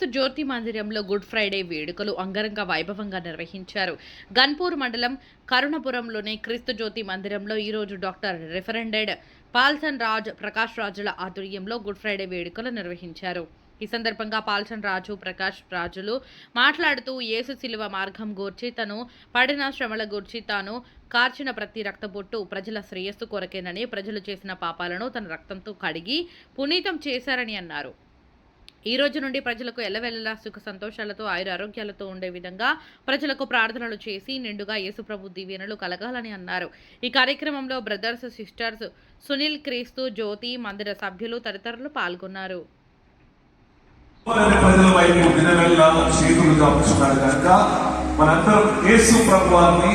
క్రీస్తు జ్యోతి మందిరంలో good Friday వేడుకలు అంగరంగ వైభవంగా నిర్వహించారు. గన్పూర్ మండలం కరుణపురంలోని క్రీస్తు జ్యోతి మందిరంలో ఈరోజు డాక్టర్ రిఫరెండెడ్ పాల్సన్ రాజ్ ప్రకాష్ రాజుల ఆధ్వర్యంలో గుడ్ ఫ్రైడే వేడుకలు నిర్వహించారు. ఈ సందర్భంగా పాల్సన్ రాజు ప్రకాష్ రాజులు మాట్లాడుతూ యేసు శిలువ మార్గం గూర్చి, తను పడిన శ్రమల గూర్చి, తాను కార్చిన ప్రతి రక్తబొట్టు ప్రజల శ్రేయస్సు కొరకేనని, ప్రజలు చేసిన పాపాలను తన రక్తంతో కడిగి పునీతం చేశారని అన్నారు. ఈ రోజు నుండి ప్రజలకు ఎల్లవెల్లలా సుఖ సంతోషాలతో ఆయుర ఆరోగ్యాలతో ఉండే విధంగా ప్రజలకు ప్రార్థనలు చేసి నిండుగా యేసుప్రభు దీవెనలు కలగాలని అన్నారు. ఈ కార్యక్రమంలో బ్రదర్స్, సిస్టర్స్, సునీల్, క్రీస్తు జ్యోతి మందిర సభ్యులు తదితరులు పాల్గొన్నారు. ప్రజల వైపు దినవెల్లా చేతులు చాపుచున్నాడు కనుక మనందరం యేసు ప్రభువాన్ని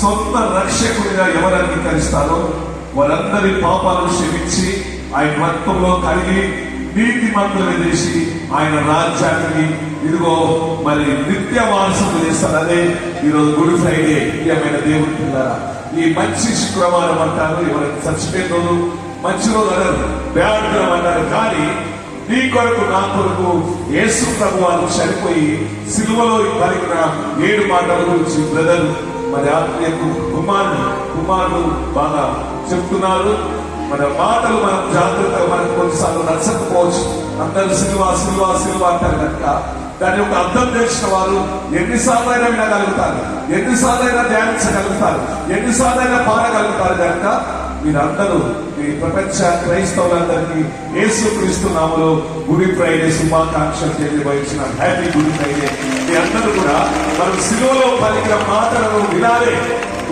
సొంత రక్షకుడిగా ఎవరు అంగీకరిస్తారో వారందరి పాపాలను క్షమించి ఆయన రక్తంలో కలిగి నీతి మంత్రులు చేసి ఆయన రాజ్యాన్ని ఇదిగో మరి నిత్య వారసులు చేస్తారు. అదే ఈరోజు గుడ్ ఫ్రైడే. ప్రియమైన దేవుడి పిల్లరా, ఈ మంచి శుక్రవారం అంటారు, ఎవరైనా చచ్చిపోయిన రోజు మంచి రోజు అన్నారు, బ్యాడ్ అన్నారు. కానీ నీ కొరకు నా కొరకు యేసు ప్రభువారు చనిపోయి సిలువలో పలికిన 7 మాటల గురించి బ్రదర్ మరి ఆత్మీయ కుమారుడు బాగా చెప్తున్నారు. మన మాటలు మనం జాగ్రత్తగా, మనకు కొన్నిసార్లు నచ్చకపోవచ్చు. అందరూ సిలువ సిలువ సిలువ అంటారు కనుక దాని యొక్క అర్థం తెలిసిన వారు ఎన్నిసార్లు అయినా వినగలుగుతారు, ఎన్నిసార్లు అయినా ధ్యానించగలుగుతారు, ఎన్నిసార్లు అయినా పాడగలుగుతారు. కనుక మీరందరూ మీ ప్రపంచ క్రైస్తవులందరికీ యేసుక్రీస్తు నామములో గుడ్ ఫ్రైడే శుభాకాంక్షలు తెలియవచ్చిన హ్యాపీ గుడ్ ఫ్రైడే. మీ అందరూ కూడా మనం సిలువలో పలికిన మాటలను వినాలి.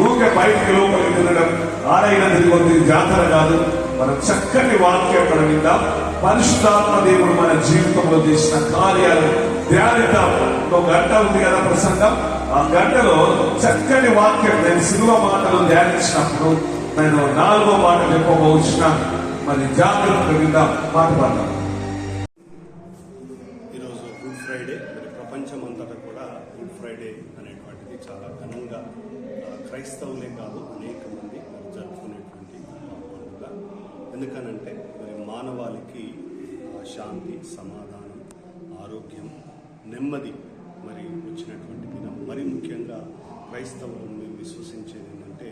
ఊరికే బయటికి లోపలికి తినడం ఆడైన తిరిగి జాతర కాదు. మనం చక్కని వాక్యం మనం విందాం. పరిశుద్ధాత్మ దేవుడు మన జీవితంలో చేసిన కార్యాలు ధ్యానిద్దాం. ఒక గంట ఉంది కదా ప్రసంగం, ఆ గంటలో చక్కని వాక్యం నేను సిలువ మాటలు ధ్యానించినప్పుడు నేను 4వ మాట చెప్పబోచిన మరి జాగ్రత్తగా విందాం. మాట పడదాం. ఈరోజు గుడ్ ఫ్రైడే. మరి ప్రపంచమంతటా కూడా గుడ్ ఫ్రైడే అనేటువంటిది చాలా ఘనంగా క్రైస్తవులే కాదు అనేక మంది జరుపుకునేటువంటి పండుగ. ఎందుకనంటే మరి మానవాళికి శాంతి, సమాధానం, ఆరోగ్యం, నెమ్మది మరి వచ్చినటువంటి దినం. మరి ముఖ్యంగా క్రైస్తవులు మేము విశ్వసించేది ఏంటంటే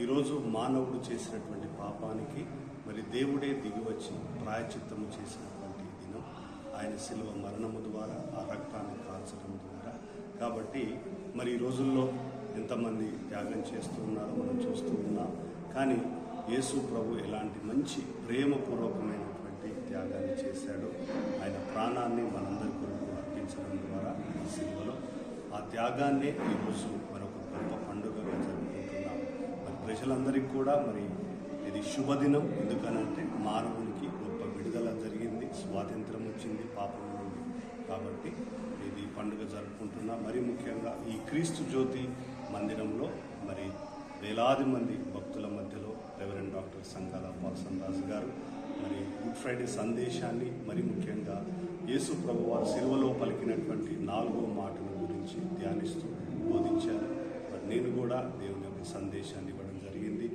ఈరోజు మానవుడు చేసినటువంటి పాపానికి మరి దేవుడే దిగివచ్చి ప్రాయచిత్తము చేసినటువంటి దినం. ఆయన శిలువ మరణము ద్వారా, ఆ రక్తాన్ని కాల్చడం ద్వారా. కాబట్టి మరి ఈ రోజుల్లో ఎంతమంది త్యాగం చేస్తూ ఉన్నారో మనం చూస్తూ ఉన్నాం. కానీ యేసు ప్రభు ఎలాంటి మంచి ప్రేమపూర్వకమైనటువంటి త్యాగాన్ని చేశాడో, ఆయన ప్రాణాన్ని మనందరి కొరకు అర్పించడం ద్వారా ఈ సిలువలో ఆ త్యాగాన్నే ఈరోజు మరొక గొప్ప పండుగగా జరుపుకుంటున్నాం. మరి ప్రజలందరికీ కూడా మరి ఇది శుభదినం. ఎందుకనంటే మానవునికి గొప్ప విడుదల జరిగింది, స్వాతంత్రం వచ్చింది పాపం నుండి. కాబట్టి ఇది పండుగ జరుపుకుంటున్నాం. మరి ముఖ్యంగా ఈ క్రీస్తు జ్యోతి మందిరంలో మరి వేలాది మంది భక్తుల మధ్యలో రెవరెండ్ డాక్టర్ సంగాల పాల్సన్ రాజు గారు మరి గుడ్ ఫ్రైడే సందేశాన్ని, మరి ముఖ్యంగా యేసు ప్రభు వారు సిలువలో పలికినటువంటి 4వ మాటల గురించి ధ్యానిస్తూ బోధించారు. మరి నేను కూడా దేవుని యొక్క సందేశాన్ని ఇవ్వడం జరిగింది.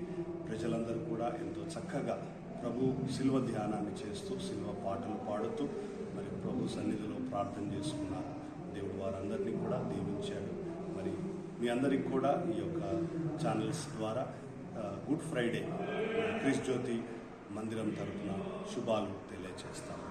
ప్రజలందరూ కూడా ఎంతో చక్కగా ప్రభు సిలువ ధ్యానాన్ని చేస్తూ, సిలువ పాటలు పాడుతూ మరి ప్రభు సన్నిధిలో ప్రార్థన చేసుకున్నారు. దేవుడు వారందరినీ కూడా దీవించాడు. మరి మీ అందరికి కూడా ఈ యొక్క ఛానల్స్ ద్వారా గుడ్ ఫ్రైడే క్రీస్తు జ్యోతి మందిరం తరపున శుభాలు తెలియజేస్తాను.